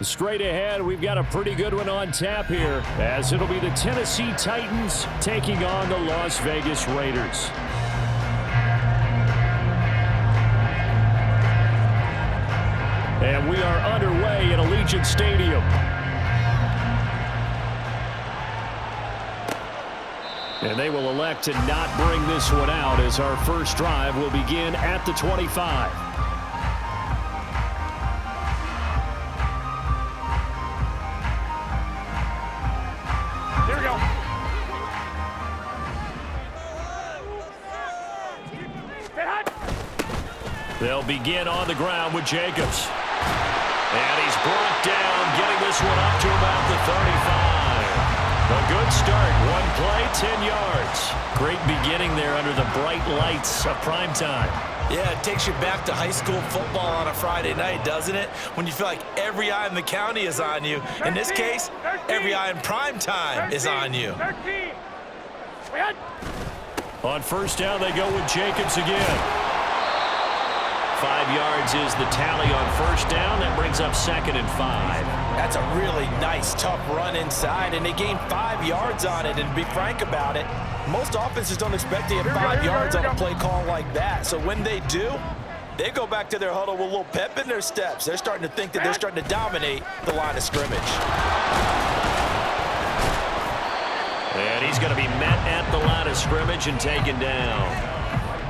Straight ahead, we've got a pretty good one on tap here, as it'll be the Tennessee Titans taking on the Las Vegas Raiders. And we are underway at Allegiant Stadium. And they will elect to not bring this one out, as our first drive will begin at the 25. Here we go. They'll begin on the ground with Jacobs. And he's brought down, getting this one up to about the 35. A good start. One play, 10 yards. Great beginning there under the bright lights of prime time. Yeah, it takes you back to high school football on a Friday night, doesn't it? When you feel like every eye in the county is on you. In this case, every eye in prime time is on you. On first down, they go with Jacobs again. 5 yards is the tally on first down. That brings up 2nd and 5. That's a really nice, tough run inside, and they gained 5 yards on it. And to be frank about it, most offenses don't expect to get 5 yards on a play call like that. So when they do, they go back to their huddle with a little pep in their steps. They're starting to think that they're starting to dominate the line of scrimmage. And he's going to be met at the line of scrimmage and taken down.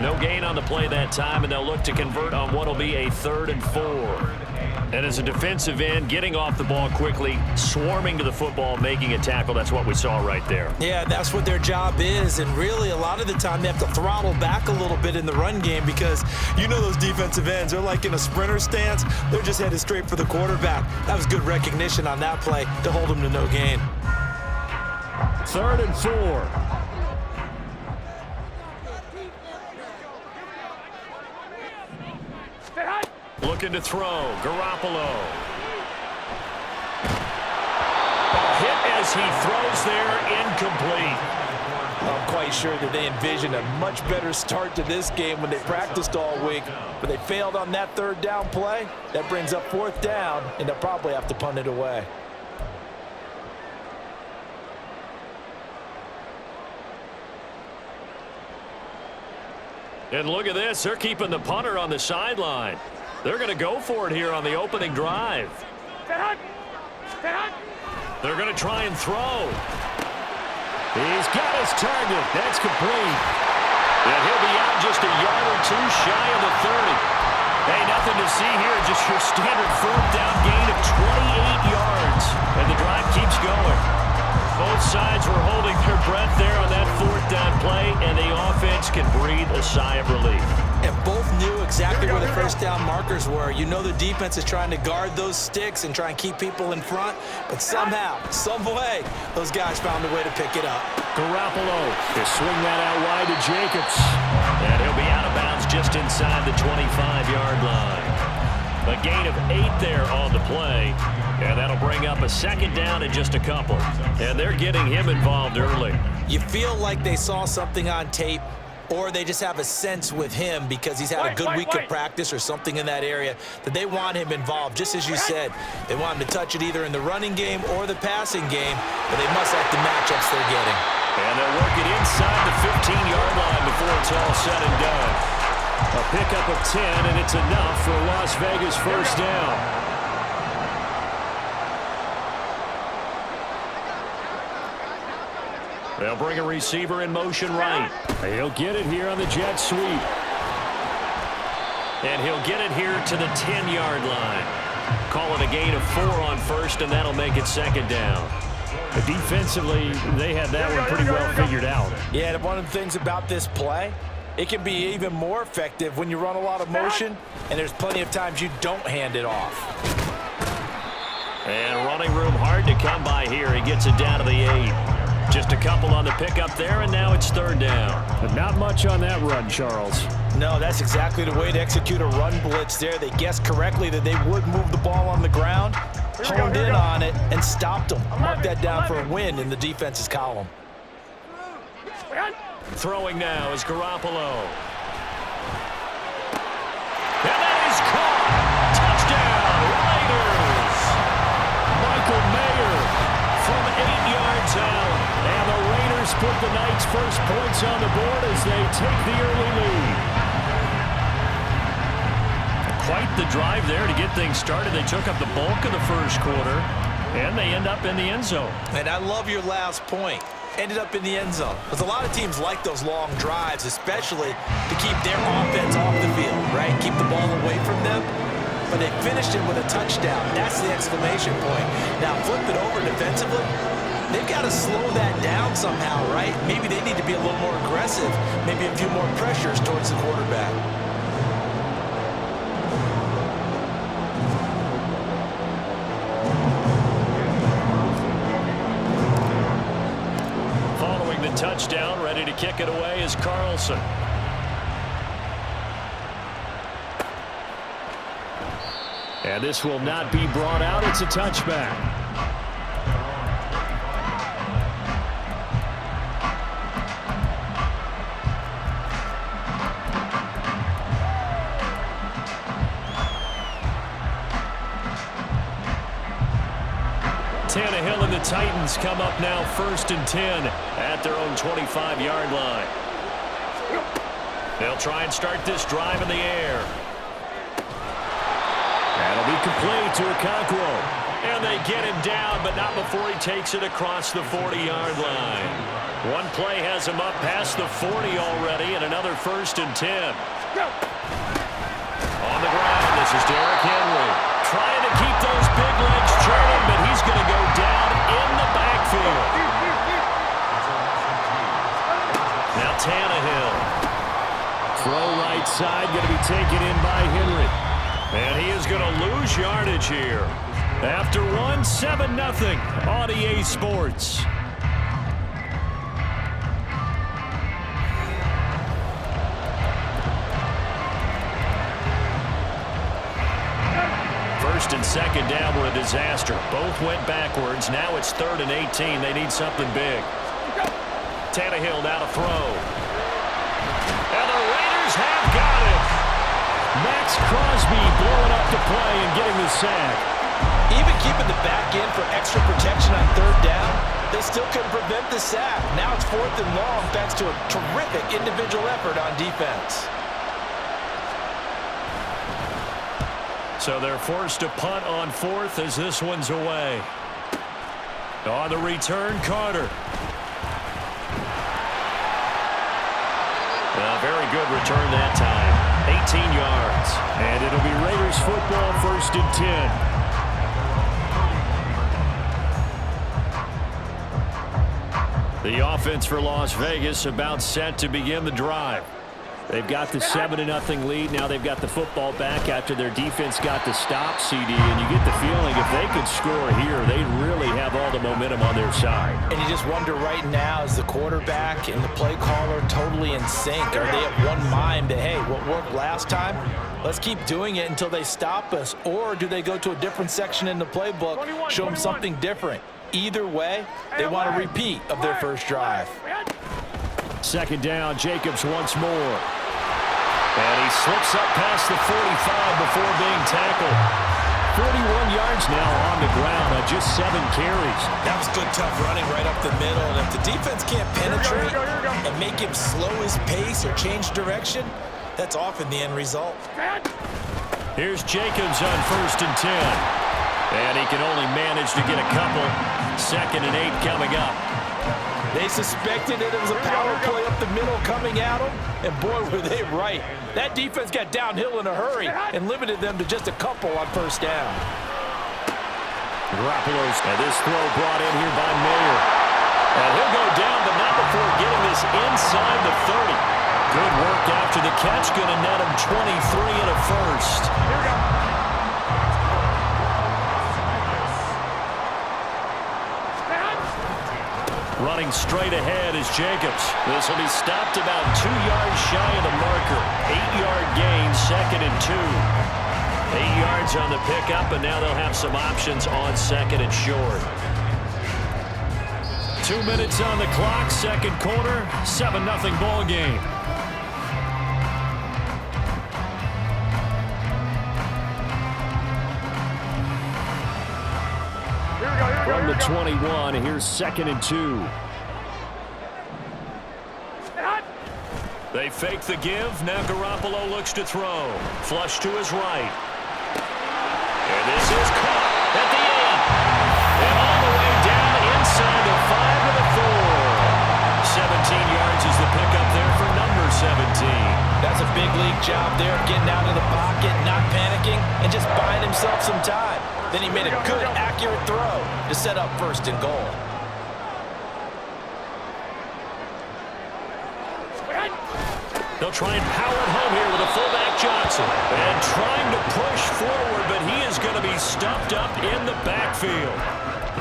No gain on the play that time, and they'll look to convert on what will be a 3rd and 4. And as a defensive end, getting off the ball quickly, swarming to the football, making a tackle, that's what we saw right there. Yeah, that's what their job is, and really a lot of the time they have to throttle back a little bit in the run game because you know those defensive ends, they're like in a sprinter stance. They're just headed straight for the quarterback. That was good recognition on that play to hold them to no gain. 3rd and 4. Looking to throw. Garoppolo. Ball hit as he throws there, incomplete. I'm quite sure that they envisioned a much better start to this game when they practiced all week, but they failed on that 3rd down play. That brings up 4th down, and they'll probably have to punt it away. And look at this. They're keeping the punter on the sideline. They're going to go for it here on the opening drive. They're going to try and throw. He's got his target. That's complete. And he'll be out just a yard or two shy of the 30. Hey, nothing to see here. Just your standard 4th down gain of 28 yards. And the drive keeps going. Both sides were holding their breath there on that 4th down play, and the offense can breathe a sigh of relief. And both knew exactly where the first down markers were. You know the defense is trying to guard those sticks and try and keep people in front, but somehow, some way, those guys found a way to pick it up. Garoppolo to swing that out wide to Jacobs. And he'll be out of bounds just inside the 25-yard line. A gain of 8 there on the play, and that'll bring up a 2nd down in just a couple. And they're getting him involved early. You feel like they saw something on tape, or they just have a sense with him because he's had a good week of practice or something in that area that they want him involved. Just as you said, they want him to touch it either in the running game or the passing game, but they must like the matchups they're getting. And they'll work it inside the 15-yard line before it's all said and done. A pickup of 10, and it's enough for a Las Vegas first down. They'll bring a receiver in motion right. He'll get it here on the jet sweep. And he'll get it here to the 10-yard line. Call it a gain of 4 on first, and that'll make it 2nd down. But defensively, they had that one pretty well figured out. Yeah, one of the things about this play, it can be even more effective when you run a lot of motion, and there's plenty of times you don't hand it off. And running room hard to come by here. He gets it down to the 8. Just a couple on the pickup there, and now it's 3rd down. But not much on that run, Charles. No, that's exactly the way to execute a run blitz there. They guessed correctly that they would move the ball on the ground, honed in on it, and stopped them. Mark that down for a win in the defense's column. Throwing now is Garoppolo. And that is caught. Touchdown, Raiders. the night's first points on the board as they take the early lead. Quite the drive there to get things started. They took up the bulk of the first quarter, and they end up in the end zone. And I love your last point. Ended up in the end zone. Because a lot of teams like those long drives, especially to keep their offense off the field, right? Keep the ball away from them. But they finished it with a touchdown. That's the exclamation point. Now flip it over defensively. They've got to slow that down somehow, right? Maybe they need to be a little more aggressive. Maybe a few more pressures towards the quarterback. Following the touchdown, ready to kick it away is Carlson. And this will not be brought out. It's a touchback. Tannehill and the Titans come up now 1st and 10 at their own 25-yard line. They'll try and start this drive in the air. That'll be complete to Okonkwo. And they get him down, but not before he takes it across the 40-yard line. One play has him up past the 40 already, and another 1st and 10. On the ground, this is Derrick Henry. Trying to keep those big legs churning, but he's going to go down in the backfield. Now Tannehill. Throw right side, going to be taken in by Henry. And he is going to lose yardage here. After one, 7-0 on EA Sports. First and second down were a disaster. Both went backwards. Now it's 3rd and 18. They need something big. Tannehill now to throw. And the Raiders have got it. Max Crosby blowing up the play and getting the sack. Even keeping the back end for extra protection on 3rd down, they still couldn't prevent the sack. Now it's 4th and long thanks to a terrific individual effort on defense. So they're forced to punt on 4th as this one's away. On the return, Carter. A very good return that time. 18 yards. And it'll be Raiders football 1st and 10. The offense for Las Vegas about set to begin the drive. They've got the 7-0 lead. Now they've got the football back after their defense got the stop, CD. And you get the feeling if they could score here, they'd really have all the momentum on their side. And you just wonder right now, is the quarterback and the play caller totally in sync? Are they at one mind that, hey, what worked last time, let's keep doing it until they stop us? Or do they go to a different section in the playbook, show them something different? Either way, they want a repeat of their first drive. Second down, Jacobs once more. And he slips up past the 45 before being tackled. 41 yards now on the ground on just 7 carries. That was good, tough running right up the middle. And if the defense can't penetrate and make him slow his pace or change direction, that's often the end result. Here's Jacobs on 1st and 10. And he can only manage to get a couple. 2nd and 8 coming up. They suspected that it was a power play up the middle coming at them, and boy, were they right. That defense got downhill in a hurry and limited them to just a couple on 1st down. Garoppolo's, and this throw brought in here by Mayer. And he'll go down, but not before getting this inside the 30. Good work after the catch, going to net him 23 and a first. Here we go. Running straight ahead is Jacobs. This will be stopped about 2 yards shy of the marker. 8-yard gain, 2nd and 2. 8 yards on the pickup, and now they'll have some options on 2nd and short. 2 minutes on the clock, 2nd quarter, 7-0 ball game. From the 21, here's 2nd and 2. They fake the give. Now Garoppolo looks to throw. Flush to his right. And this is caught at the 8. And all the way down inside the 5 to the 4. 17 yards is the pickup there for number 17. That's a big league job there, getting out of the pocket, not panicking, and just buying himself some time. Then he made a good, accurate throw to set up first and goal. They'll try and power it home here with a fullback Johnson. And trying to push forward, but he is going to be stuffed up in the backfield.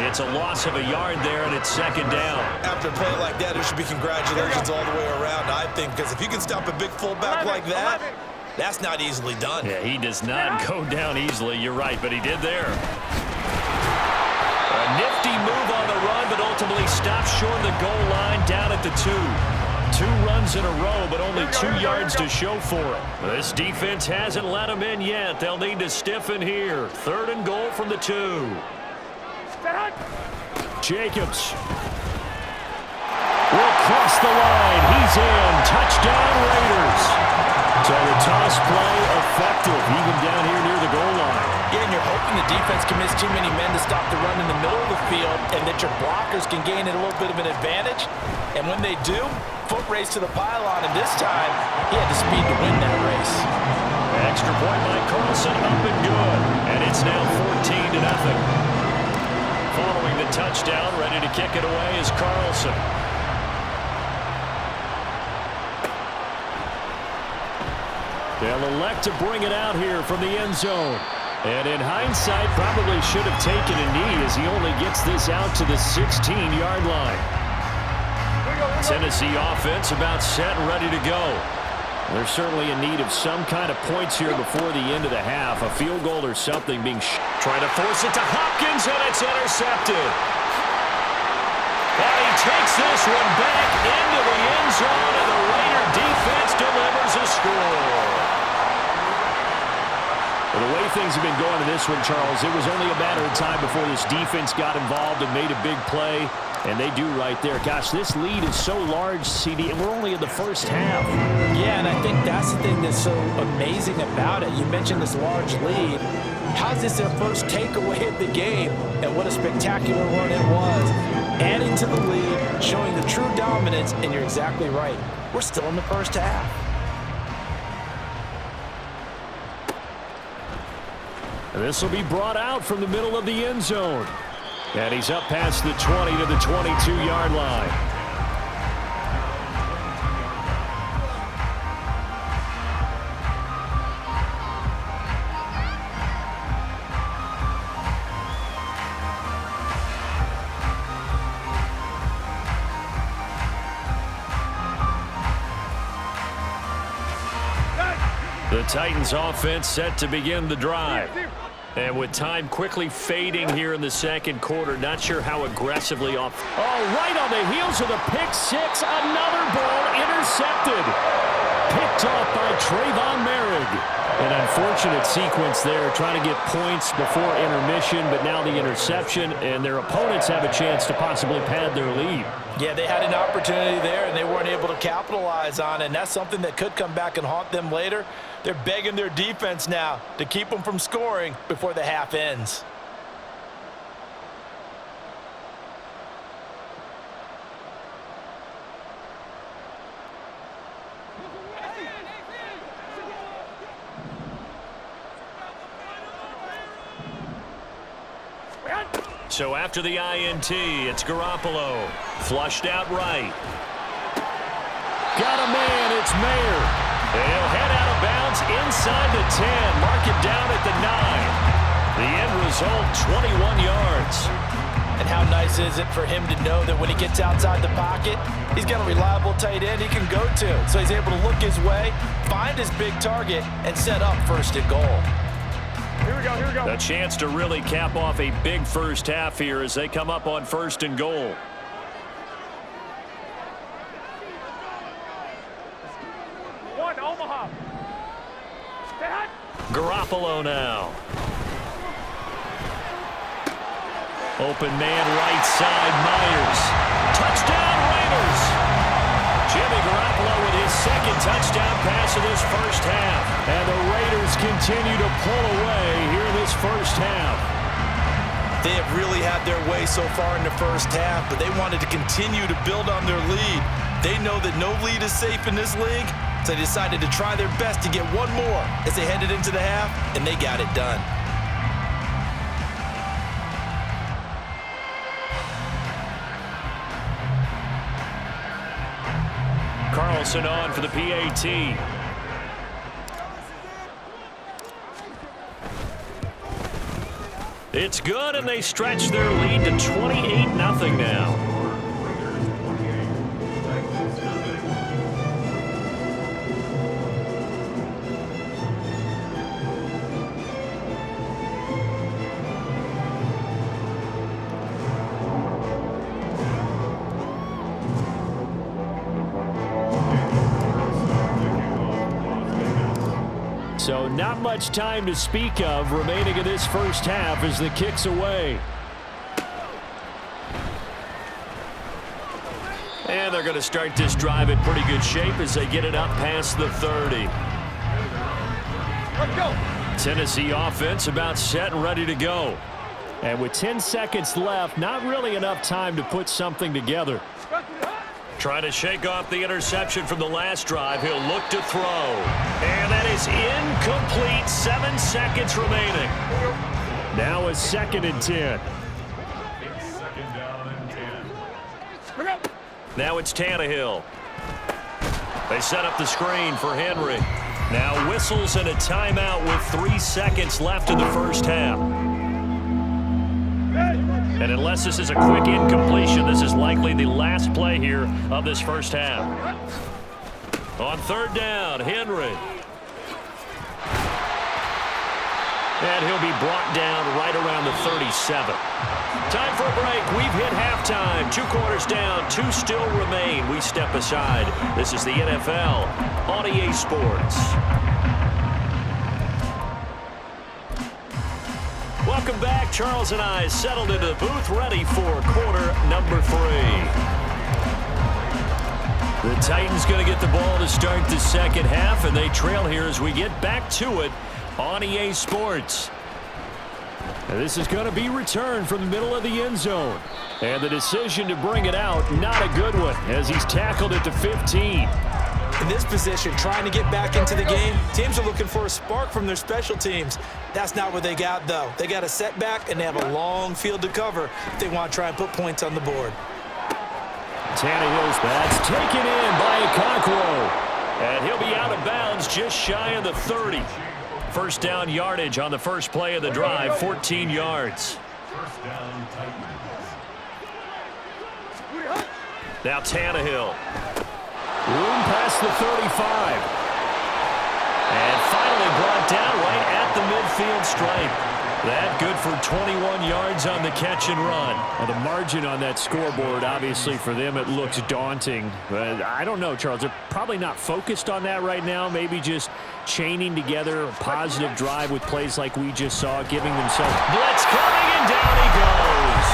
It's a loss of a yard there, and it's second down. After a play like that, there should be congratulations all the way around, I think, because if you can stop a big fullback like that, that's not easily done. Yeah, he does not go down easily. You're right, but he did there. A nifty move on the run, but ultimately stopped short of the goal line down at the 2. 2 runs in a row, but only 2 yards to show for it. This defense hasn't let him in yet. They'll need to stiffen here. 3rd and goal from the 2. Jacobs will cross the line. He's in. Touchdown, Raiders. So the toss play effective, even down here near the goal line. Yeah, and you're hoping the defense commits too many men to stop the run in the middle of the field and that your blockers can gain a little bit of an advantage. And when they do, foot race to the pylon, and this time he had the speed to win that race. Extra point by Carlson, up and good. And it's now 14-0. Following the touchdown, ready to kick it away is Carlson. They'll elect to bring it out here from the end zone. And in hindsight, probably should have taken a knee as he only gets this out to the 16-yard line. Tennessee offense about set and ready to go. They're certainly in need of some kind of points here before the end of the half. A field goal or something being trying to force it to Hopkins, and it's intercepted. And he takes this one back into the end zone, and the Raider defense delivers a score. Well, the way things have been going in this one, Charles, it was only a matter of time before this defense got involved and made a big play, and they do right there. Gosh, this lead is so large, CD, and we're only in the first half. Yeah, and I think that's the thing that's so amazing about it. You mentioned this large lead. How's this their first takeaway of the game? And what a spectacular one it was. Adding to the lead, showing the true dominance, and you're exactly right. We're still in the first half. This will be brought out from the middle of the end zone. And he's up past the 20 to the 22-yard line. The Titans offense set to begin the drive. And with time quickly fading here in the second quarter, not sure how aggressively off. Oh, right on the heels of the pick six, another ball intercepted. Picked off by Trayvon Merrick. An unfortunate sequence there, trying to get points before intermission, but now the interception, and their opponents have a chance to possibly pad their lead. Yeah, they had an opportunity there, and they weren't able to capitalize on it, and that's something that could come back and haunt them later. They're begging their defense now to keep them from scoring before the half ends. So after the INT, it's Garoppolo. Flushed out right. Got a man, it's Mayer. And he'll head out of bounds inside the 10. Mark it down at the 9. The end result, 21 yards. And how nice is it for him to know that when he gets outside the pocket, he's got a reliable tight end he can go to. So he's able to look his way, find his big target, and set up first and goal. Here we go, here we go. A chance to really cap off a big first half here as they come up on first and goal. One, Omaha. Garoppolo now. Open man right side, Myers. Touchdown Raiders. Jimmy Garoppolo with his his second touchdown pass of this first half. And the Raiders continue to pull away here in this first half. They have really had their way so far in the first half, but they wanted to continue to build on their lead. They know that no lead is safe in this league, so they decided to try their best to get one more as they headed into the half, and they got it done. Carlson on for the PAT. It's good, and they stretch their lead to 28-0 now. So not much time to speak of remaining in this first half as the kick's away. And they're going to start this drive in pretty good shape as they get it up past the 30. Let's go. Tennessee offense about set and ready to go. And with 10 seconds left, not really enough time to put something together. Trying to shake off the interception from the last drive. He'll look to throw. And that is incomplete. 7 seconds remaining. Now a 2nd and 10. Now it's Tannehill. They set up the screen for Henry. Now whistles and a timeout with 3 seconds left in the first half. And unless this is a quick incompletion, this is likely the last play here of this first half. On 3rd down, Henry. And he'll be brought down right around the 37. Time for a break. We've hit halftime. 2 quarters down, 2 still remain. We step aside. This is the NFL on EA Sports. Welcome back. Charles and I settled into the booth, ready for quarter number 3. The Titans going to get the ball to start the second half, and they trail here as we get back to it on EA Sports. And this is going to be returned from the middle of the end zone. And the decision to bring it out, not a good one, as he's tackled at the 15. In this position, trying to get back into the game, teams are looking for a spark from their special teams. That's not what they got, though. They got a setback, and they have a long field to cover if they want to try and put points on the board. Tannehill's that's taken in by Okonkwo. And he'll be out of bounds just shy of the 30. First down yardage on the first play of the drive, 14 yards. Now Tannehill. Room past the 35. And finally brought down right at the midfield stripe. That good for 21 yards on the catch and run. Well, the margin on that scoreboard, obviously for them, it looks daunting. But I don't know, Charles. They're probably not focused on that right now. Maybe just chaining together a positive drive with plays like we just saw, giving themselves blitz coming, and down he goes.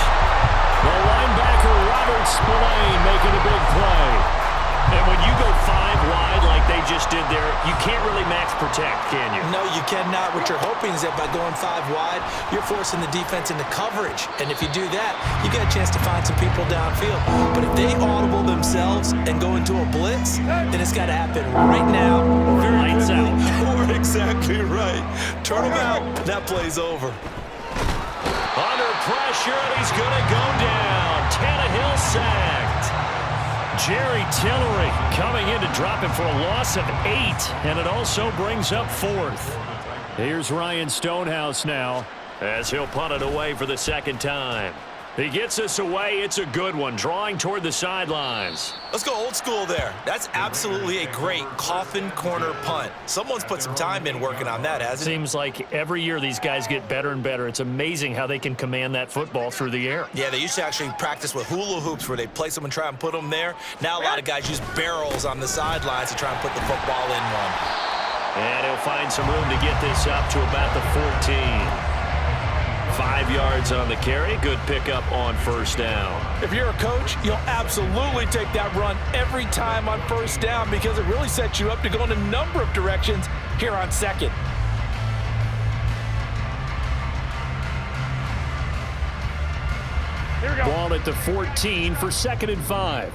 The linebacker, Robert Spillane, making a big play. And when you go 5 wide like they just did there, you can't really max protect, can you? No, you cannot. What you're hoping is that by going 5 wide, you're forcing the defense into coverage. And if you do that, you get a chance to find some people downfield. But if they audible themselves and go into a blitz, then it's got to happen right now. Or lights out. Or exactly right. Turn them out. That play's over. Under pressure, and he's going to go down. Tannehill sacked. Jerry Tillery coming in to drop it for a loss of 8, and it also brings up 4th. Here's Ryan Stonehouse now as he'll punt it away for the second time. He gets us away. It's a good one, drawing toward the sidelines. Let's go old school there. That's absolutely a great coffin corner punt. Someone's put some time in working on that, hasn't it? Seems like every year these guys get better and better. It's amazing how they can command that football through the air. Yeah, they used to actually practice with hula hoops where they place them and try and put them there. Now a lot of guys use barrels on the sidelines to try and put the football in one. And he'll find some room to get this up to about the 14. 5 yards on the carry. Good pickup on first down. If you're a coach, you'll absolutely take that run every time on first down because it really sets you up to go in a number of directions here on second. Here we go. Ball at the 14 for 2nd and 5.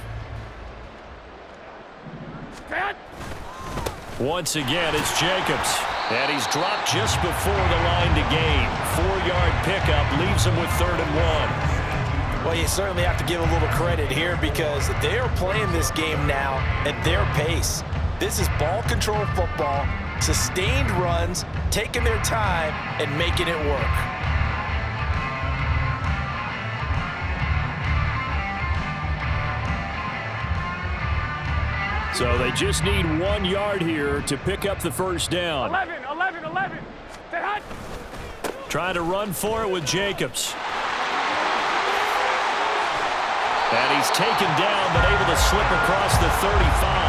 Once again, it's Jacobs. And he's dropped just before the line to gain. 4-yard pickup leaves him with 3rd and 1. Well, you certainly have to give a little credit here because they are playing this game now at their pace. This is ball control football, sustained runs, taking their time, and making it work. So they just need 1 yard here to pick up the first down. 11. Stay hot. Trying to run for it with Jacobs. And he's taken down, but able to slip across the 35.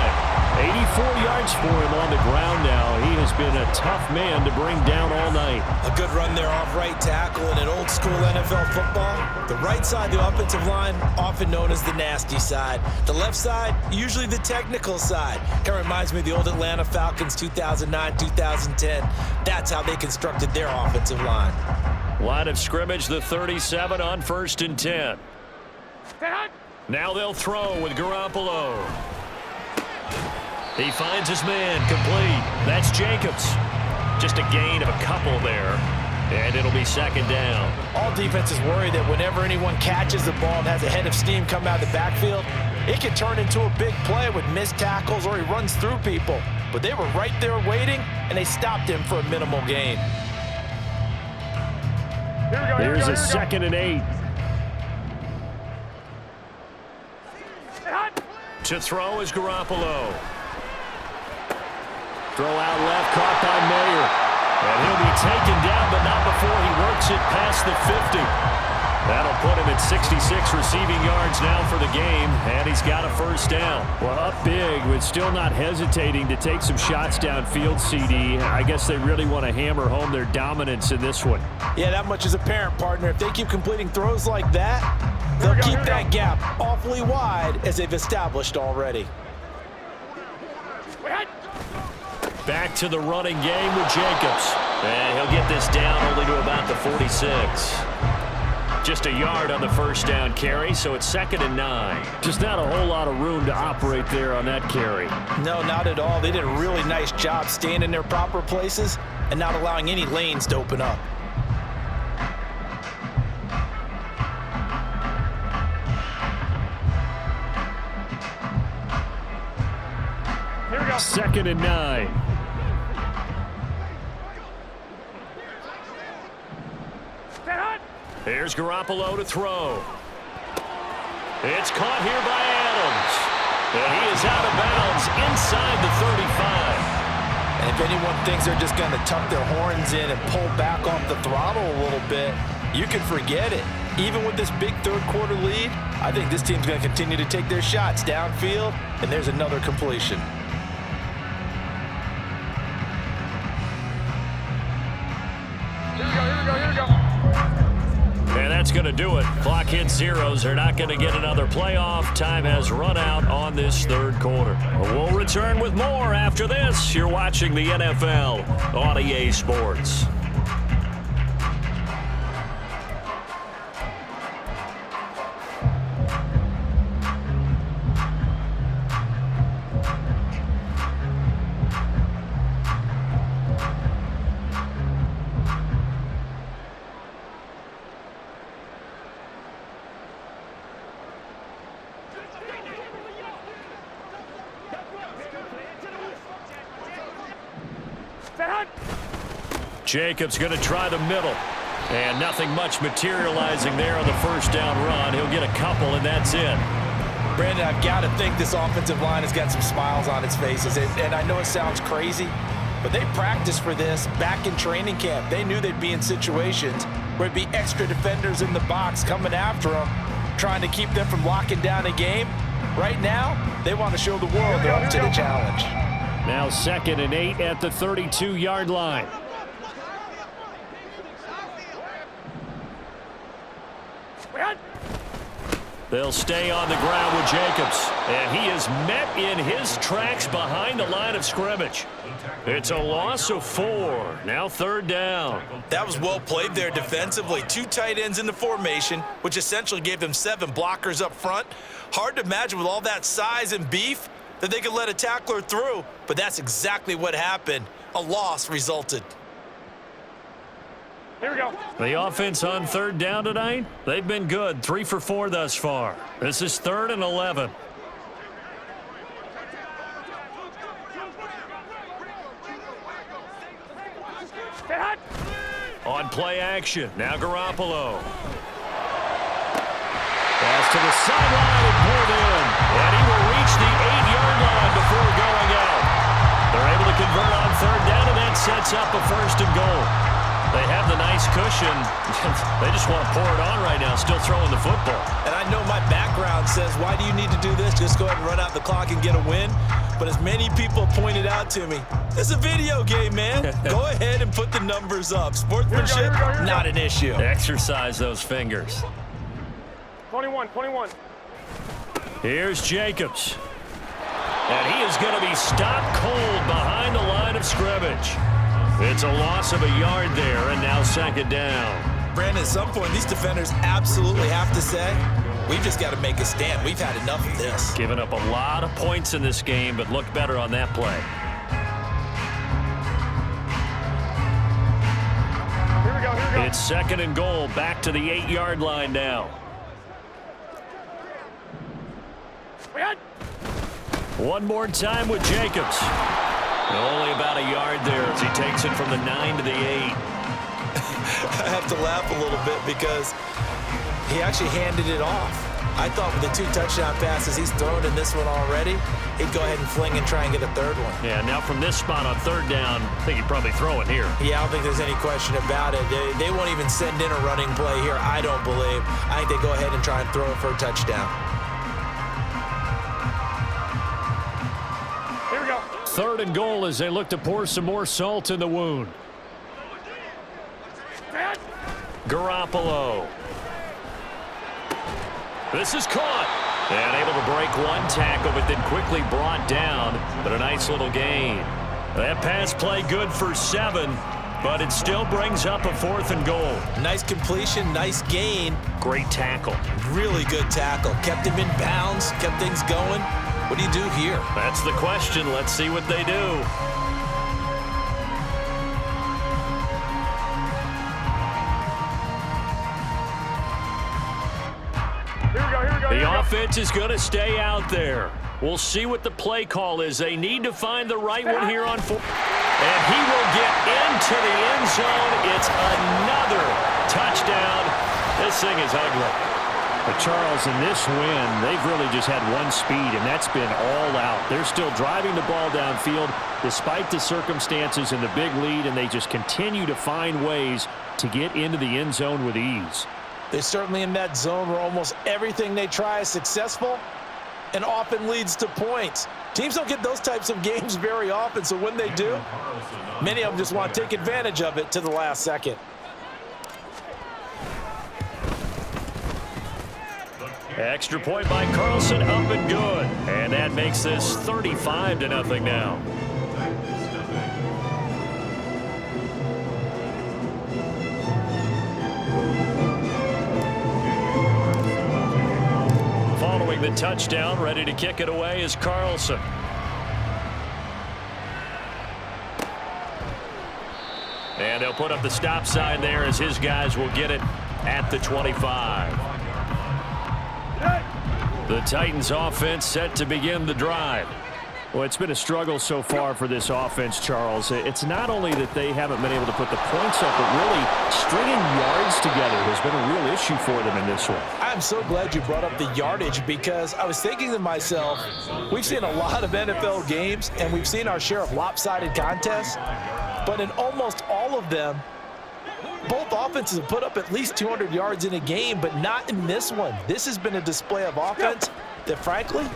84 yards for him on the ground now. He has been a tough man to bring down all night. A good run there off right tackle in an old school NFL football. The right side, the offensive line, often known as the nasty side. The left side, usually the technical side. Kind of reminds me of the old Atlanta Falcons 2009, 2010. That's how they constructed their offensive line. Line of scrimmage, the 37 on 1st and 10. Now they'll throw with Garoppolo. He finds his man, complete. That's Jacobs. Just a gain of a couple there. And it'll be 2nd down. All defenses worry that whenever anyone catches the ball and has a head of steam come out of the backfield, it can turn into a big play with missed tackles or he runs through people. But they were right there waiting, and they stopped him for a minimal gain. Here's a 2nd and 8. To throw is Garoppolo. Throw out left, caught by Mayer. And he'll be taken down, but not before he works it past the 50. That'll put him at 66 receiving yards now for the game, and he's got a first down. Well, up big, but still not hesitating to take some shots downfield, CD. I guess they really want to hammer home their dominance in this one. Yeah, that much is apparent, partner. If they keep completing throws like that, they'll keep that gap awfully wide as they've established already. Back to the running game with Jacobs. And he'll get this down only to about the 46. Just a yard on the first down carry, so it's 2nd and 9. Just not a whole lot of room to operate there on that carry. No, not at all. They did a really nice job staying in their proper places and not allowing any lanes to open up. Here we go. 2nd and 9. Here's Garoppolo to throw. It's caught here by Adams. And he is out of bounds inside the 35. And if anyone thinks they're just going to tuck their horns in and pull back off the throttle a little bit, you can forget it. Even with this big third-quarter lead, I think this team's going to continue to take their shots downfield, and there's another completion. Here we go. And that's going to do it. Clock hits zeros. They're not going to get another playoff. Time has run out on this 3rd quarter. We'll return with more after this. You're watching the NFL on EA Sports. Jacobs going to try the middle. And nothing much materializing there on the first down run. He'll get a couple, and that's it. Brandon, I've got to think this offensive line has got some smiles on its faces. And I know it sounds crazy, but they practiced for this back in training camp. They knew they'd be in situations where it'd be extra defenders in the box coming after them, trying to keep them from locking down a game. Right now, they want to show the world they're up to the challenge. Now 2nd and 8 at the 32-yard line. They'll stay on the ground with Jacobs. And he is met in his tracks behind the line of scrimmage. It's a loss of 4. Now 3rd down. That was well played there defensively. 2 tight ends in the formation, which essentially gave them 7 blockers up front. Hard to imagine with all that size and beef that they could let a tackler through, but that's exactly what happened. A loss resulted. Here we go. The offense on 3rd down tonight, they've been good. 3 for 4 thus far. This is 3rd and 11. Stay hot. On play action, now Garoppolo. Pass to the sideline and pulled in. And he will reach the 8-yard line before going out. They're able to convert on 3rd down, and that sets up a 1st and goal. They have the nice cushion. They just want to pour it on right now, still throwing the football. And I know my background says, why do you need to do this? Just go ahead and run out the clock and get a win. But as many people pointed out to me, it's a video game, man. Go ahead and put the numbers up. Sportsmanship, not an issue. Exercise those fingers. 21. Here's Jacobs. And he is going to be stopped cold behind the line of scrimmage. It's a loss of a yard there, and now 2nd down. Brandon, at some point, these defenders absolutely have to say, we've just got to make a stand. We've had enough of this. Giving up a lot of points in this game, but looked better on that play. Here we go. It's 2nd and goal, back to the 8-yard line now. One more time with Jacobs. Only about a yard there as he takes it from the 9 to the 8. I have to laugh a little bit because he actually handed it off. I thought with the 2 touchdown passes he's thrown in this one already, he'd go ahead and fling and try and get a 3rd one. Yeah, now from this spot on 3rd down, I think he'd probably throw it here. Yeah, I don't think there's any question about it. They won't even send in a running play here, I don't believe. I think they go ahead and try and throw it for a touchdown. Here we go. 3rd and goal as they look to pour some more salt in the wound. Garoppolo. This is caught. And able to break one tackle, but then quickly brought down. But a nice little gain. That pass play good for 7, but it still brings up a 4th and goal. Nice completion, nice gain. Great tackle. Really good tackle. Kept him in bounds, kept things going. What do you do here? That's the question. Let's see what they do. The offense is going to stay out there. We'll see what the play call is. They need to find the right one here on 4. And he will get into the end zone. It's another touchdown. This thing is ugly. But Charles, in this win, they've really just had one speed, and that's been all out. They're still driving the ball downfield despite the circumstances and the big lead, and they just continue to find ways to get into the end zone with ease. They're certainly in that zone where almost everything they try is successful and often leads to points. Teams don't get those types of games very often, so when they do, many of them just want to take advantage of it to the last second. Extra point by Carlson, up and good. And that makes this 35-0 now. Following the touchdown, ready to kick it away is Carlson. And they'll put up the stop sign there as his guys will get it at the 25. The Titans offense set to begin the drive. Well, it's been a struggle so far for this offense, Charles. It's not only that they haven't been able to put the points up, but really stringing yards together has been a real issue for them in this one. I'm so glad you brought up the yardage because I was thinking to myself, we've seen a lot of NFL games and we've seen our share of lopsided contests, but in almost all of them, both offenses have put up at least 200 yards in a game, but not in this one. This has been a display of offense that, frankly,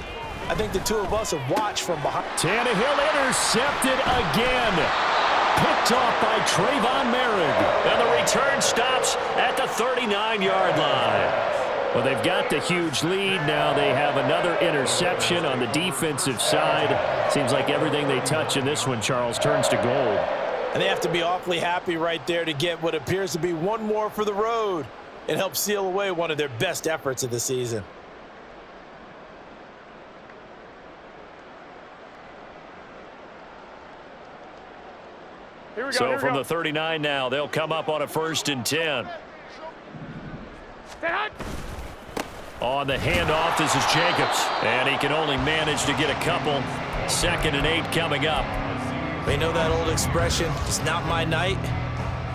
I think the two of us have watched from behind. Tannehill intercepted again. Picked off by Trayvon Merritt. And the return stops at the 39-yard line. Well, they've got the huge lead. Now they have another interception on the defensive side. Seems like everything they touch in this one, Charles, turns to gold. And they have to be awfully happy right there to get what appears to be one more for the road and help seal away one of their best efforts of the season. So from the 39 now, they'll come up on a 1st and 10. On the handoff, this is Jacobs. And he can only manage to get a couple. 2nd and 8 coming up. We know that old expression, it's not my night.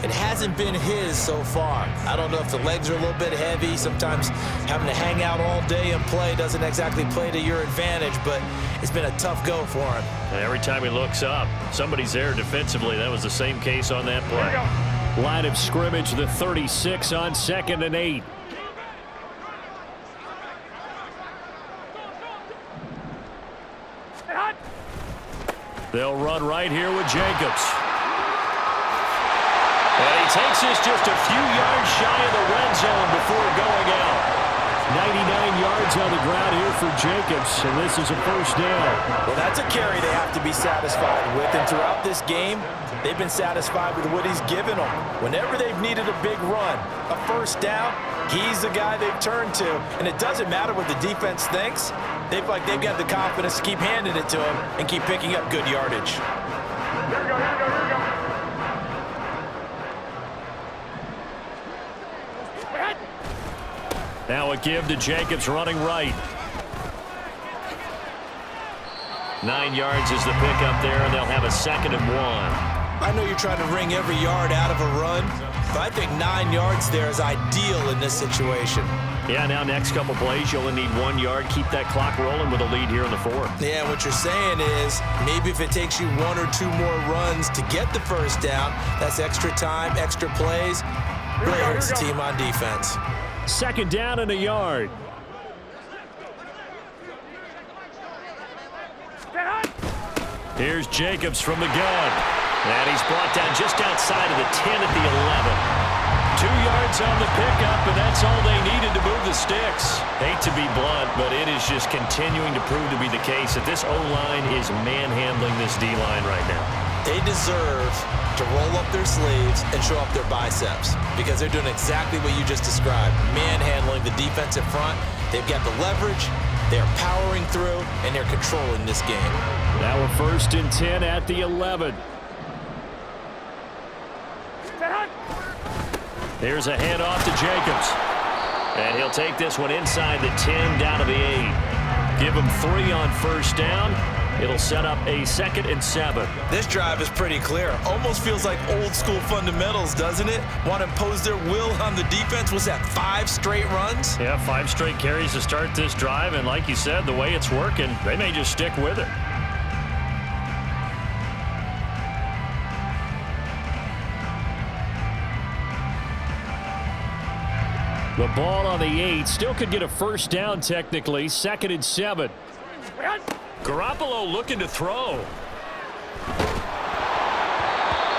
It hasn't been his so far. I don't know if the legs are a little bit heavy. Sometimes having to hang out all day and play doesn't exactly play to your advantage, but it's been a tough go for him. And every time he looks up, somebody's there defensively. That was the same case on that play. Line of scrimmage, the 36 on 2nd and 8. They'll run right here with Jacobs. And he takes this just a few yards shy of the red zone before going out. 99 yards on the ground here for Jacobs, and this is a 1st down. Well, that's a carry they have to be satisfied with, and throughout this game, they've been satisfied with what he's given them. Whenever they've needed a big run, a 1st down, he's the guy they've turned to, and it doesn't matter what the defense thinks. They've got the confidence to keep handing it to him and keep picking up good yardage. Here we go, here we go, here we go. Now a give to Jacobs running right. 9 yards is the pickup there, and they'll have a 2nd and 1. I know you're trying to wring every yard out of a run, but I think 9 yards there is ideal in this situation. Yeah, now next couple plays, you'll only need 1 yard. Keep that clock rolling with a lead here in the 4th. Yeah, what you're saying is maybe if it takes you 1 or 2 more runs to get the 1st down, that's extra time, extra plays. Really hurts the team on defense. 2nd down and a yard. Here's Jacobs from the gun. And he's brought down just outside of the 10 at the 11. 2 yards on the pickup, and that's all they needed to move the sticks. Hate to be blunt, but it is just continuing to prove to be the case that this O-line is manhandling this D-line right now. They deserve to roll up their sleeves and show up their biceps because they're doing exactly what you just described, manhandling the defensive front. They've got the leverage, they're powering through, and they're controlling this game. Now a 1st and 10 at the 11. Here's a handoff to Jacobs. And he'll take this one inside the 10 down to the 8. Give him 3 on 1st down. It'll set up a 2nd and 7. This drive is pretty clear. Almost feels like old school fundamentals, doesn't it? Want to impose their will on the defense. Was that 5 straight runs? Yeah, 5 straight carries to start this drive. And like you said, the way it's working, they may just stick with it. The ball on the 8. Still could get a 1st down technically. 2nd and 7. Garoppolo looking to throw.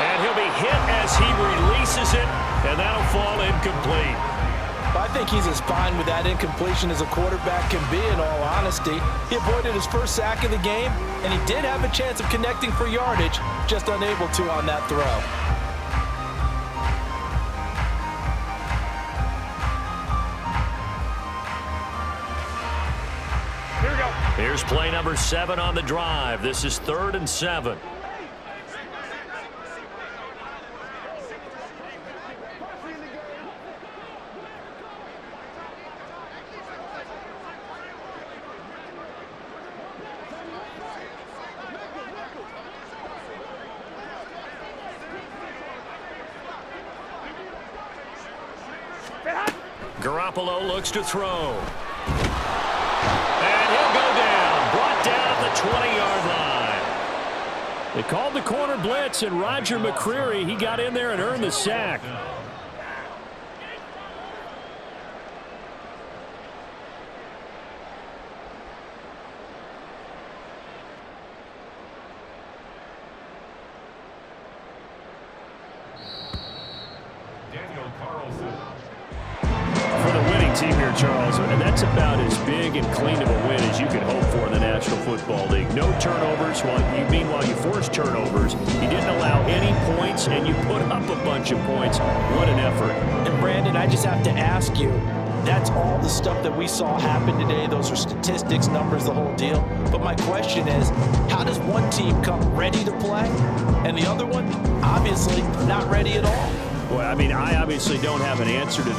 And he'll be hit as he releases it, and that'll fall incomplete. I think he's as fine with that incompletion as a quarterback can be, in all honesty. He avoided his 1st sack of the game, and he did have a chance of connecting for yardage, just unable to on that throw. Here's play number 7 on the drive. This is 3rd and 7. Garoppolo looks to throw. And he'll go down. Brought down at the 20-yard line. They called the corner blitz, and Roger McCreary, he got in there and earned the sack. team here, Charles, and that's about as big and clean of a win as you could hope for in the National Football League. No turnovers. Meanwhile, you forced turnovers. You didn't allow any points, and you put up a bunch of points. What an effort. And, Brandon, I just have to ask you, that's all the stuff that we saw happen today. Those are statistics, numbers, the whole deal. But my question is, how does one team come ready to play, and the other one, obviously, not ready at all? Well, I mean, I obviously don't have an answer to that.